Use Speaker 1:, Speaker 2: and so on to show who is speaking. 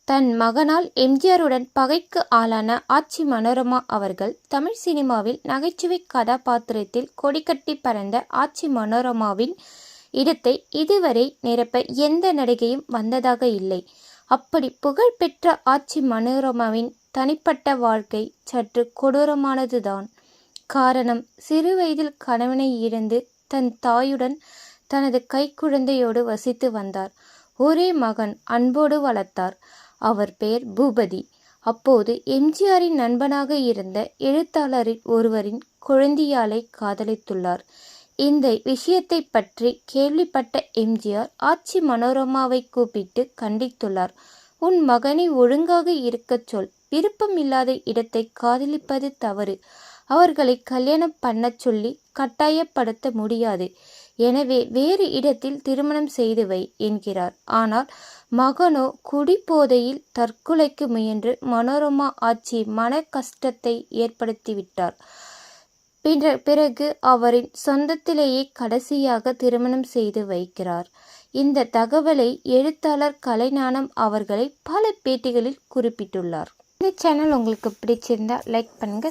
Speaker 1: தன் மகனால் எம்ஜிஆருடன் பகைக்கு ஆளான ஆச்சி மனோரமா அவர்கள் தமிழ் சினிமாவில் நகைச்சுவை கதாபாத்திரத்தில் கொடிகட்டி பறந்த ஆச்சி மனோரமாவின் இடத்தை இதுவரை நிரப்ப எந்த நடிகையும் வந்ததாக இல்லை. அப்படி புகழ்பெற்ற ஆச்சி மனோரமாவின் தனிப்பட்ட வாழ்க்கை சற்று கொடூரமானதுதான். காரணம், சிறுவயதில் கணவனை இழந்து தன் தாயுடன் தனது கைக்குழந்தையோடு வசித்து வந்தார். ஒரே மகன் அன்போடு வளர்த்தார். அவர் பெயர் பூபதி. அப்போது எம்ஜிஆரின் நண்பனாக இருந்த எழுத்தாளரின் ஒருவரின் குழந்தையாளை காதலித்துள்ளார். இந்த விஷயத்தை பற்றி கேள்விப்பட்ட எம்ஜிஆர் ஆச்சி மனோரமாவை கூப்பிட்டு கண்டித்துள்ளார். உன் மகனை ஒழுங்காக இருக்கச் சொல். விருப்பமில்லாத இடத்தை காதலிப்பது தவறு. அவர்களை கல்யாணம் பண்ணச் சொல்லி கட்டாயப்படுத்த முடியாது. எனவே வேறு இடத்தில் திருமணம் செய்து வை என்கிறார். ஆனால் மகனோ குடிபோதையில் தற்கொலைக்கு முயன்று மனோரமா ஆச்சி மன கஷ்டத்தை ஏற்படுத்திவிட்டார். பிறகு அவரின் சொந்தத்திலேயே கடைசியாக திருமணம் செய்து வைக்கிறார். இந்த தகவலை எழுத்தாளர் கலைஞானம் அவர்களை பல பேட்டிகளில் குறிப்பிட்டுள்ளார். இந்த சேனல் உங்களுக்கு பிடிச்சிருந்தா லைக் பண்ணுங்க.